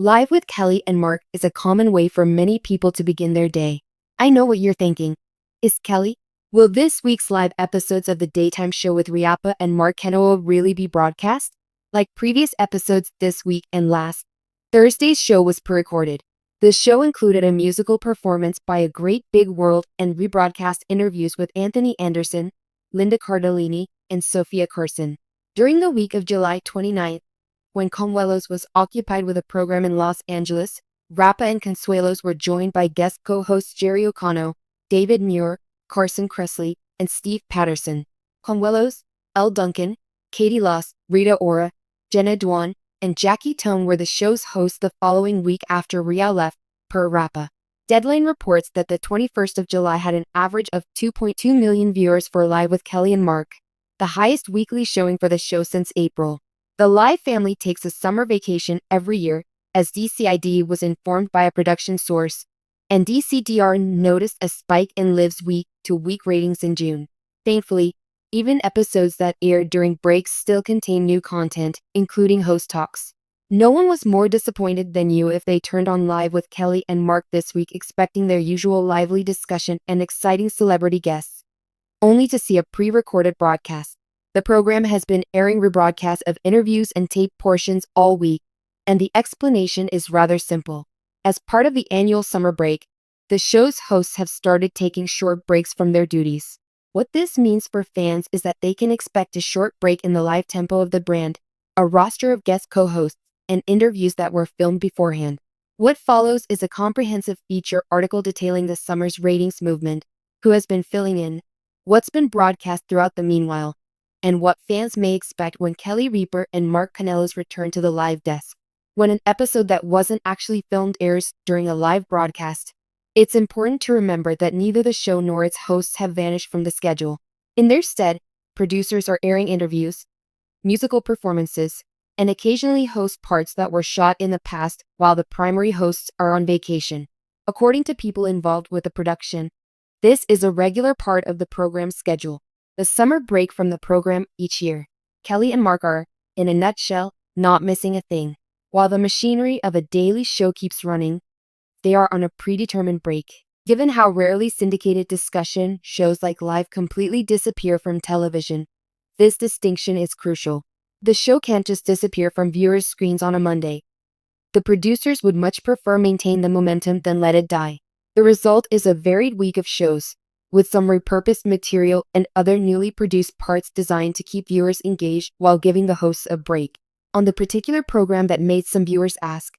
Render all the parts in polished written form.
Live with Kelly and Mark is a common way for many people to begin their day. I know what you're thinking. Is Kelly? Will this week's live episodes of the daytime show with Ripa and Mark really be broadcast? Like previous episodes this week and last, Thursday's show was pre-recorded. The show included a musical performance by A Great Big World and rebroadcast interviews with Anthony Anderson, Linda Cardellini, and Sofia Carson. During the week of July 29th, when Consuelos was occupied with a program in Los Angeles, Ripa and Consuelos were joined by guest co-hosts Jerry O'Connell, David Muir, Carson Kressley, and Steve Patterson. Consuelos, Elle Duncan, Katie Loss, Rita Ora, Jenna Dwan, and Jackie Tone were the show's hosts the following week after Ria left, per Ripa. Deadline reports that the 21st of July had an average of 2.2 million viewers for Live with Kelly and Mark, the highest weekly showing for the show since April. The Live family takes a summer vacation every year, as DCID was informed by a production source, and DCDR noticed a spike in Live's week-to-week ratings in June. Thankfully, even episodes that aired during breaks still contain new content, including host talks. No one was more disappointed than you if they turned on Live with Kelly and Mark this week expecting their usual lively discussion and exciting celebrity guests, only to see a pre-recorded broadcast. The program has been airing rebroadcasts of interviews and tape portions all week, and the explanation is rather simple. As part of the annual summer break, the show's hosts have started taking short breaks from their duties. What this means for fans is that they can expect a short break in the live tempo of the brand, a roster of guest co-hosts, and interviews that were filmed beforehand. What follows is a comprehensive feature article detailing the summer's ratings movement, who has been filling in, what's been broadcast throughout the meanwhile, and what fans may expect when Kelly Ripa and Mark Consuelos return to the live desk. When an episode that wasn't actually filmed airs during a live broadcast, it's important to remember that neither the show nor its hosts have vanished from the schedule. In their stead, producers are airing interviews, musical performances, and occasionally host parts that were shot in the past while the primary hosts are on vacation. According to people involved with the production, this is a regular part of the program's schedule. The summer break from the program each year. Kelly and Mark are, in a nutshell, not missing a thing. While the machinery of a daily show keeps running, they are on a predetermined break. Given how rarely syndicated discussion shows like Live completely disappear from television, this distinction is crucial. The show can't just disappear from viewers' screens on a Monday. The producers would much prefer maintain the momentum than let it die. The result is a varied week of shows, with some repurposed material and other newly produced parts designed to keep viewers engaged while giving the hosts a break. On the particular program that made some viewers ask,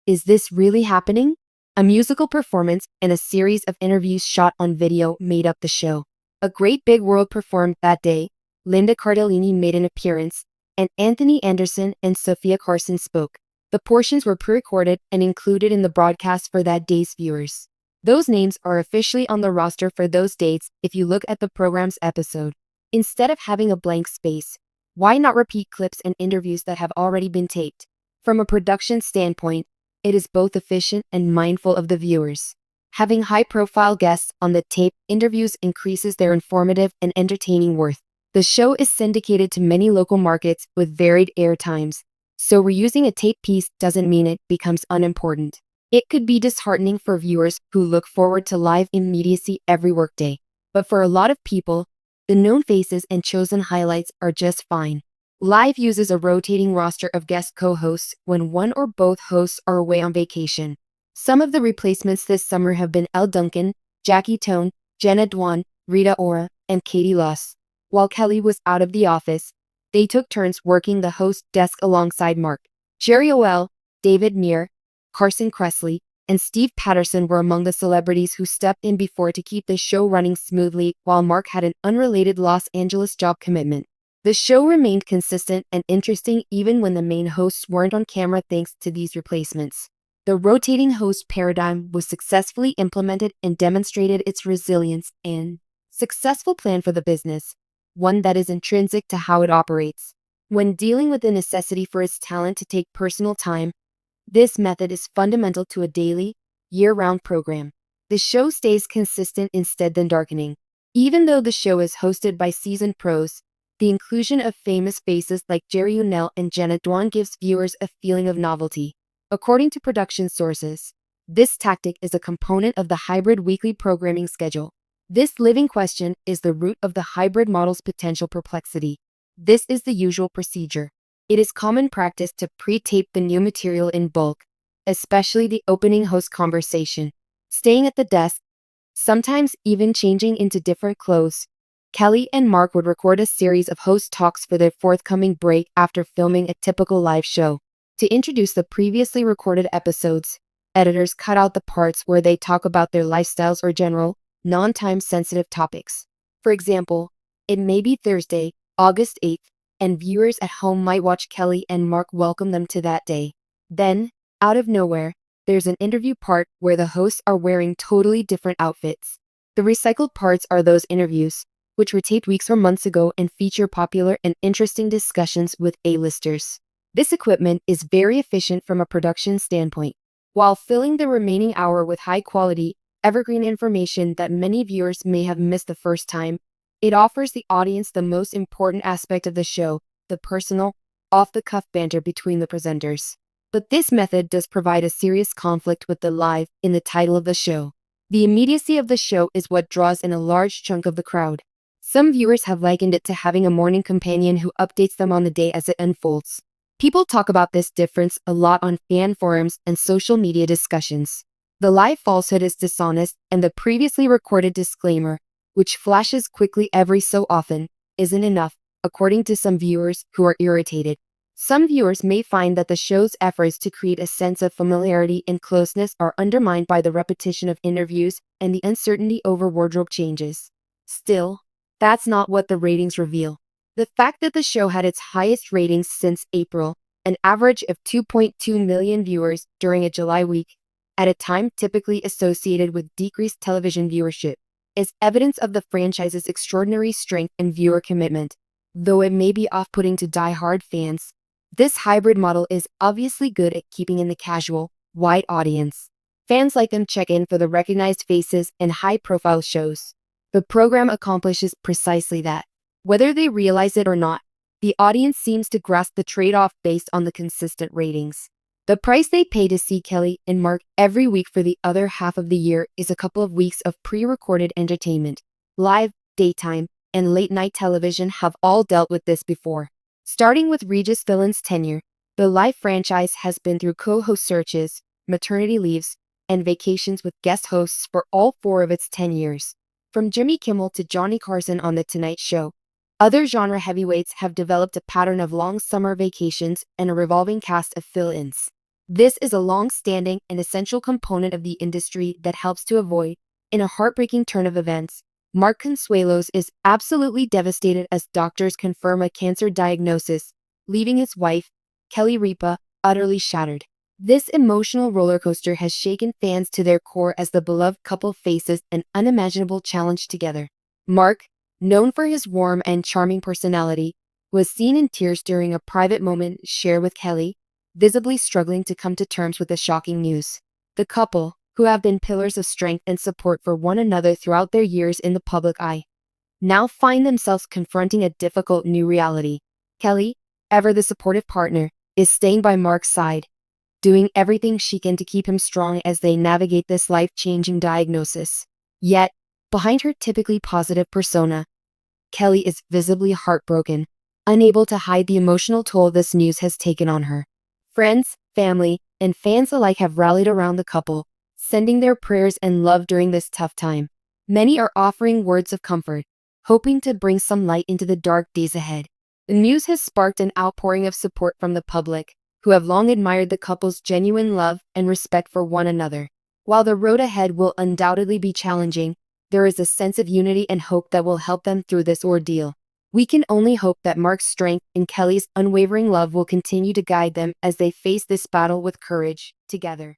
is this really happening? A musical performance and a series of interviews shot on video made up the show. A Great Big World performed that day, Linda Cardellini made an appearance, and Anthony Anderson and Sofia Carson spoke. The portions were pre-recorded and included in the broadcast for that day's viewers. Those names are officially on the roster for those dates if you look at the program's episode. Instead of having a blank space, why not repeat clips and interviews that have already been taped? From a production standpoint, it is both efficient and mindful of the viewers. Having high-profile guests on the tape interviews increases their informative and entertaining worth. The show is syndicated to many local markets with varied air times, so reusing a tape piece doesn't mean it becomes unimportant. It could be disheartening for viewers who look forward to live immediacy every workday, but for a lot of people, the known faces and chosen highlights are just fine. Live uses a rotating roster of guest co-hosts when one or both hosts are away on vacation. Some of the replacements this summer have been Elle Duncan, Jackie Tone, Jenna Dwan, Rita Ora, and Katie Loss. While Kelly was out of the office, they took turns working the host desk alongside Mark. Jerry O'Ell, David Muir, Carson Kressley, and Steve Patterson were among the celebrities who stepped in before to keep the show running smoothly while Mark had an unrelated Los Angeles job commitment. The show remained consistent and interesting even when the main hosts weren't on camera thanks to these replacements. The rotating host paradigm was successfully implemented and demonstrated its resilience and successful plan for the business, one that is intrinsic to how it operates. When dealing with the necessity for its talent to take personal time, this method is fundamental to a daily, year-round program. The show stays consistent instead than darkening. Even though the show is hosted by seasoned pros, the inclusion of famous faces like Jerry O'Neill and Jenna Dwan gives viewers a feeling of novelty. According to production sources, this tactic is a component of the hybrid weekly programming schedule. This living question is the root of the hybrid model's potential perplexity. This is the usual procedure. It is common practice to pre-tape the new material in bulk, especially the opening host conversation. Staying at the desk, sometimes even changing into different clothes, Kelly and Mark would record a series of host talks for their forthcoming break after filming a typical live show. To introduce the previously recorded episodes, editors cut out the parts where they talk about their lifestyles or general, non-time sensitive topics. For example, it may be Thursday, August 8th, and viewers at home might watch Kelly and Mark welcome them to that day. Then, out of nowhere, there's an interview part where the hosts are wearing totally different outfits. The recycled parts are those interviews, which were taped weeks or months ago and feature popular and interesting discussions with A-listers. This equipment is very efficient from a production standpoint, while filling the remaining hour with high-quality, evergreen information that many viewers may have missed the first time. It offers the audience the most important aspect of the show, the personal, off-the-cuff banter between the presenters. But this method does provide a serious conflict with the live in the title of the show. The immediacy of the show is what draws in a large chunk of the crowd. Some viewers have likened it to having a morning companion who updates them on the day as it unfolds. People talk about this difference a lot on fan forums and social media discussions. The live falsehood is dishonest, and the previously recorded disclaimer, which flashes quickly every so often, isn't enough, according to some viewers who are irritated. Some viewers may find that the show's efforts to create a sense of familiarity and closeness are undermined by the repetition of interviews and the uncertainty over wardrobe changes. Still, that's not what the ratings reveal. The fact that the show had its highest ratings since April, an average of 2.2 million viewers during a July week, at a time typically associated with decreased television viewership, is evidence of the franchise's extraordinary strength and viewer commitment. Though it may be off-putting to die-hard fans, this hybrid model is obviously good at keeping in the casual, wide audience. Fans like them check in for the recognized faces and high-profile shows. The program accomplishes precisely that. Whether they realize it or not, the audience seems to grasp the trade-off based on the consistent ratings. The price they pay to see Kelly and Mark every week for the other half of the year is a couple of weeks of pre-recorded entertainment. Live, daytime, and late-night television have all dealt with this before. Starting with Regis Philbin's tenure, the Live franchise has been through co-host searches, maternity leaves, and vacations with guest hosts for all 4 of its 10 years. From Jimmy Kimmel to Johnny Carson on The Tonight Show, other genre heavyweights have developed a pattern of long summer vacations and a revolving cast of fill-ins. This is a long-standing and essential component of the industry that helps to avoid, in a heartbreaking turn of events, Mark Consuelos is absolutely devastated as doctors confirm a cancer diagnosis, leaving his wife, Kelly Ripa, utterly shattered. This emotional roller coaster has shaken fans to their core as the beloved couple faces an unimaginable challenge together. Mark, known for his warm and charming personality, was seen in tears during a private moment shared with Kelly, visibly struggling to come to terms with the shocking news. The couple, who have been pillars of strength and support for one another throughout their years in the public eye, now find themselves confronting a difficult new reality. Kelly, ever the supportive partner, is staying by Mark's side, doing everything she can to keep him strong as they navigate this life-changing diagnosis. Yet, behind her typically positive persona, Kelly is visibly heartbroken, unable to hide the emotional toll this news has taken on her. Friends, family, and fans alike have rallied around the couple, sending their prayers and love during this tough time. Many are offering words of comfort, hoping to bring some light into the dark days ahead. The news has sparked an outpouring of support from the public, who have long admired the couple's genuine love and respect for one another. While the road ahead will undoubtedly be challenging, there is a sense of unity and hope that will help them through this ordeal. We can only hope that Mark's strength and Kelly's unwavering love will continue to guide them as they face this battle with courage, together.